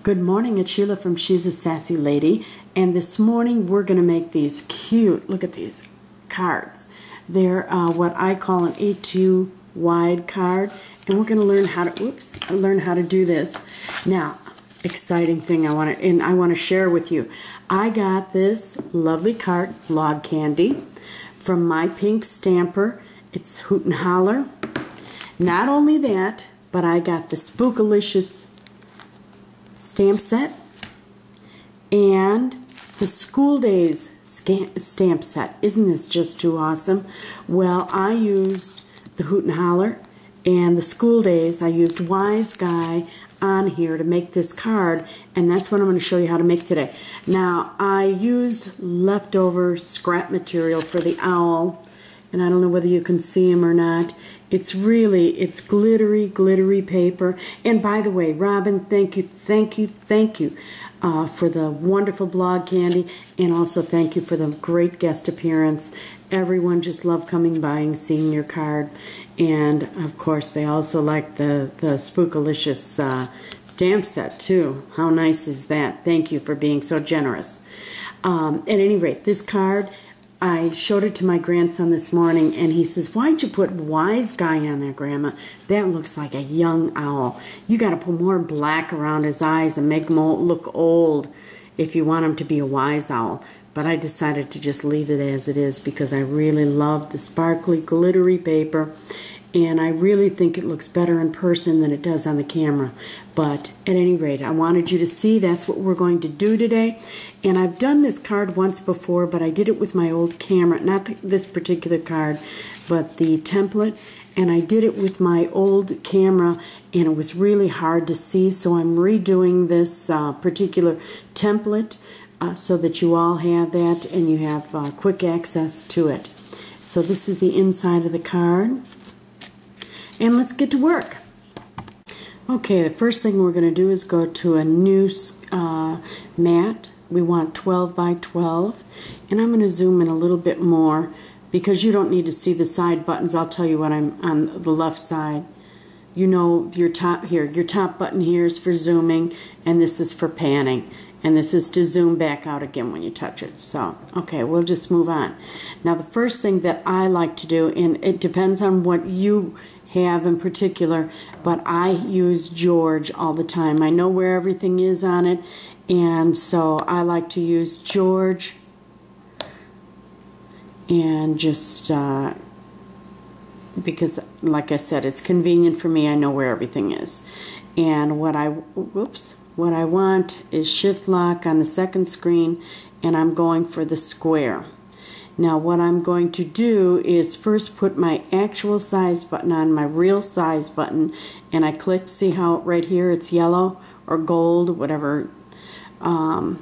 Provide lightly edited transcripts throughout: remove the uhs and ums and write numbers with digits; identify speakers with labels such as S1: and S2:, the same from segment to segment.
S1: Good morning, it's Sheila from She's a Sassy Lady, and this morning we're going to make these cute, look at these cards. They're what I call an A2 wide card, and we're going to learn how to, learn how to do this. Now, exciting thing I want to share with you. I got this lovely card, log candy, from My Pink Stamper. It's Hoot and Holler. Not only that, but I got the Spookalicious stamp set and the School Days stamp set. Isn't this just too awesome? Well, I used the Hoot and Holler and the School Days. I used Wise Guy on here to make this card, and that's what I'm going to show you how to make today. Now, I used leftover scrap material for the owl, and I don't know whether you can see him or not. It's glittery, glittery paper. And by the way, Robin, thank you for the wonderful blog candy, and also thank you for the great guest appearance. Everyone just loved coming by and seeing your card. And of course, they also like the Spookalicious stamp set too. How nice is that? Thank you for being so generous. At any rate, this card, I showed it to my grandson this morning, and he says, "Why'd you put Wise Guy on there, Grandma? That looks like a young owl. You got to put more black around his eyes and make him look old if you want him to be a wise owl." But I decided to just leave it as it is because I really love the sparkly, glittery paper, and I really think it looks better in person than it does on the camera. But at any rate, I wanted you to see that's what we're going to do today. And I've done this card once before, but I did it with my old camera. Not this particular card, but the template. And I did it with my old camera, and it was really hard to see. So I'm redoing this particular template so that you all have that and you have quick access to it. So this is the inside of the card. And let's get to work. Okay, the first thing we're going to do is go to a new mat. We want 12 by 12. And I'm going to zoom in a little bit more because you don't need to see the side buttons. I'll tell you what I'm on the left side. You know your top here. Your top button here is for zooming, and this is for panning. And this is to zoom back out again when you touch it. So, okay, we'll just move on. Now, the first thing that I like to do, and it depends on what you have in particular, but I use George all the time. I know where everything is on it, and so I like to use George and just because, like I said, it's convenient for me. I know where everything is. And what I want is shift lock on the second screen, and I'm going for the square. Now what I'm going to do is first put my actual size button on, my real size button, and I click, see how right here it's yellow or gold, whatever, and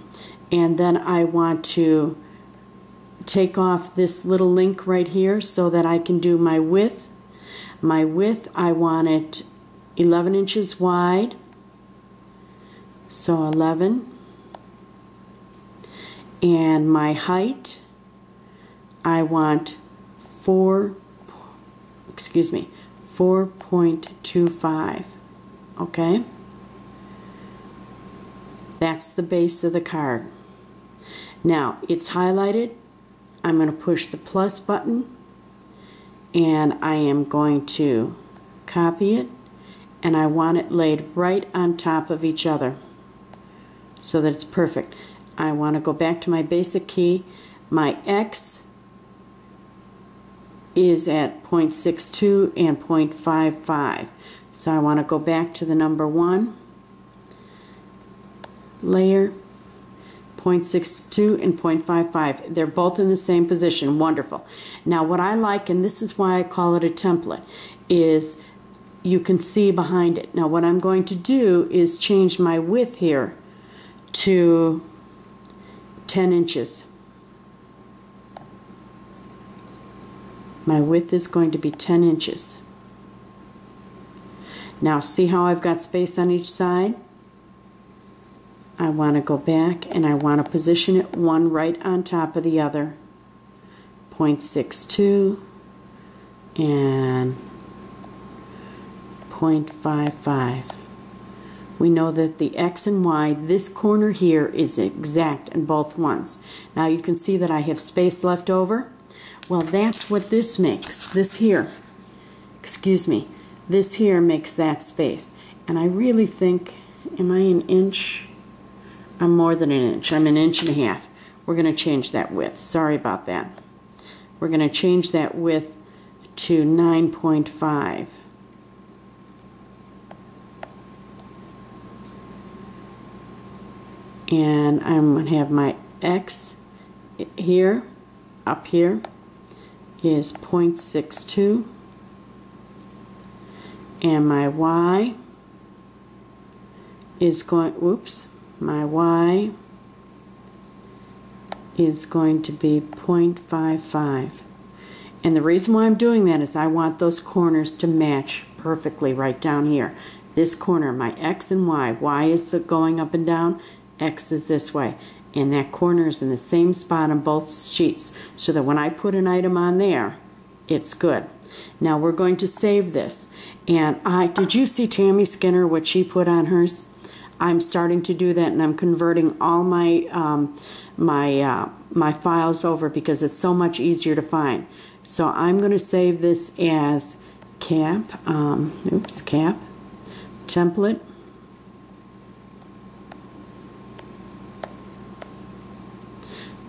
S1: then I want to take off this little link right here so that I can do my width. My width, I want it 11 inches wide, so 11, and my height, I want 4.25, okay? That's the base of the card. Now, it's highlighted. I'm going to push the plus button, and I am going to copy it, and I want it laid right on top of each other so that it's perfect. I want to go back to my basic key. My X is at 0.62 and 0.55. So I want to go back to the number 1, layer, 0.62 and 0.55. They're both in the same position. Wonderful. Now what I like, and this is why I call it a template, is you can see behind it. Now what I'm going to do is change my width here to 10 inches. My width is going to be 10 inches. Now see how I've got space on each side? I want to go back and I want to position it one right on top of the other. 0.62 and 0.55. We know that the X and Y, this corner here is exact in both ones. Now you can see that I have space left over. Well, that's what this makes. This here, excuse me, this here makes that space. And I really think, am I an inch? I'm more than an inch. I'm an inch and a half. We're going to change that width. Sorry about that. We're going to change that width to 9.5. And I'm going to have my X here, up here, is 0.62. And my Y is going, whoops, my Y is going to be 0.55. And the reason why I'm doing that is I want those corners to match perfectly right down here. This corner, my X and Y is the going up and down, X is this way. And that corner is in the same spot on both sheets, so that when I put an item on there, it's good. Now we're going to save this. And did you see Tammy Skinner, what she put on hers? I'm starting to do that, and I'm converting all my my files over because it's so much easier to find. So I'm going to save this as cap, cap, template,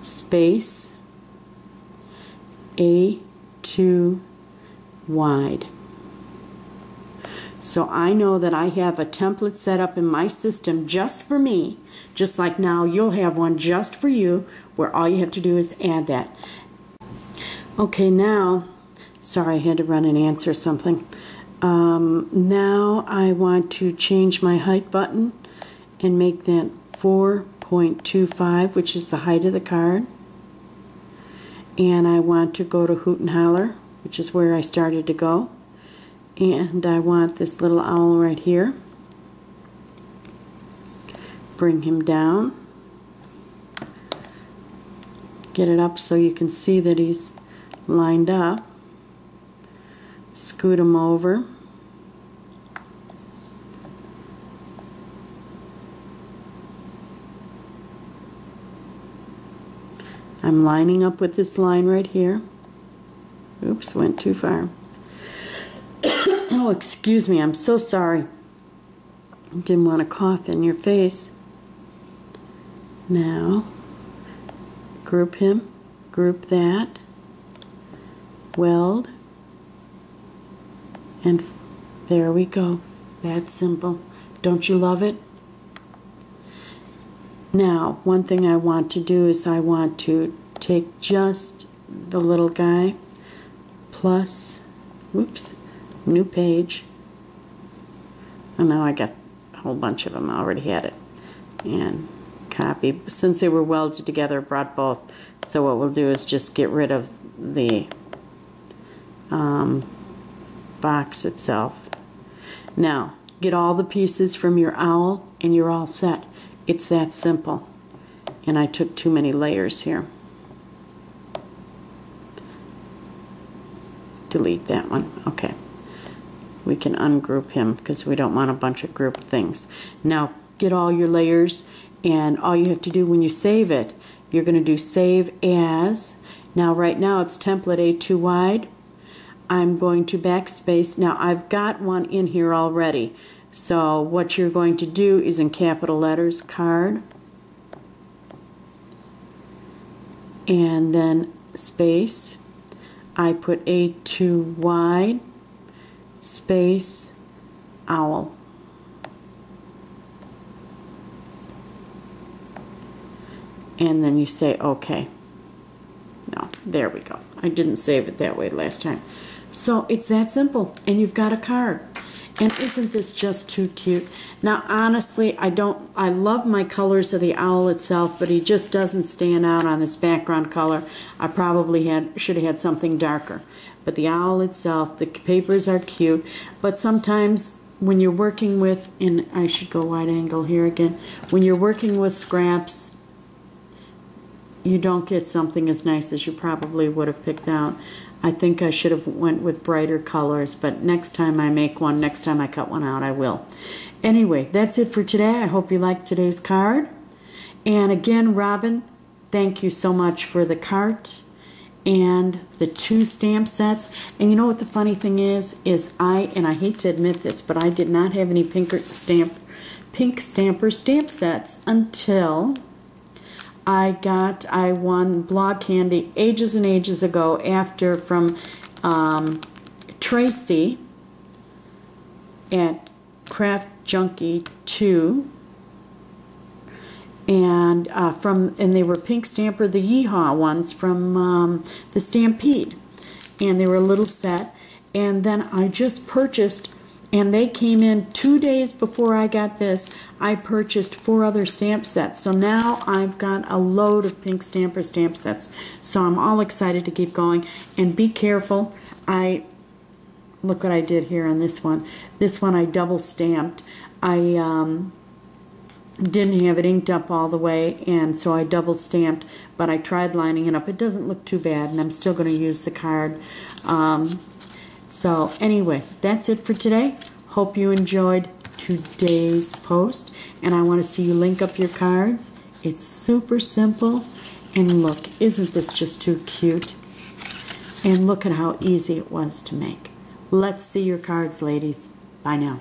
S1: space, A2 wide. So I know that I have a template set up in my system just for me, just like now you'll have one just for you, where all you have to do is add that. Okay, now, sorry, I had to run and answer something. Now I want to change my height button and make that 4.25, which is the height of the card. And I want to go to Hoot and Holler, which is where I started to go. And I want this little owl right here. Bring him down. Get it up so you can see that he's lined up. Scoot him over. I'm lining up with this line right here. Oops, went too far. Oh, excuse me, I'm so sorry. Didn't want to cough in your face. Now, group him, group that, weld, and there we go. That's simple. Don't you love it? Now, one thing I want to do is I want to take just the little guy plus, whoops, new page. Oh, now I got a whole bunch of them. I already had it. And copy. Since they were welded together, brought both. So what we'll do is just get rid of the box itself. Now, get all the pieces from your owl and you're all set. It's that simple. And I took too many layers here. Delete that one. Okay. We can ungroup him because we don't want a bunch of grouped things. Now, get all your layers, and all you have to do when you save it, you're going to do save as. Now, right now it's template A2 wide. I'm going to backspace. Now, I've got one in here already. So what you're going to do is in capital letters, card, and then space. I put A2 wide, space, owl. And then you say OK. No, there we go. I didn't save it that way last time. So it's that simple, and you've got a card. And isn't this just too cute? Now, honestly, I love my colors of the owl itself, but he just doesn't stand out on this background color. I probably should have had something darker. But the owl itself, the papers are cute. But sometimes when you're working with, and I should go wide angle here again, when you're working with scraps, you don't get something as nice as you probably would have picked out. I think I should have went with brighter colors, but next time I make one, next time I cut one out, I will. Anyway, that's it for today. I hope you liked today's card. And again, Robin, thank you so much for the cart and the 2 stamp sets. And you know what the funny thing is I hate to admit this, but I did not have any pink stamper stamp sets until I won Blog Candy ages and ages ago from Tracy at Craft Junkie 2, and they were pink stamper, the Yeehaw ones from the Stampede, and they were a little set. And then I just purchased, and they came in 2 days before I got this. I purchased 4 other stamp sets, so now I've got a load of pink stamper stamp sets. So I'm all excited to keep going. And be careful. Look what I did here on this one. This one I double stamped. I didn't have it inked up all the way, and so I double stamped, but I tried lining it up. It doesn't look too bad, and I'm still going to use the card. So anyway, that's it for today. Hope you enjoyed today's post, and I want to see you link up your cards. It's super simple, and look, isn't this just too cute? And look at how easy it was to make. Let's see your cards, ladies. Bye now.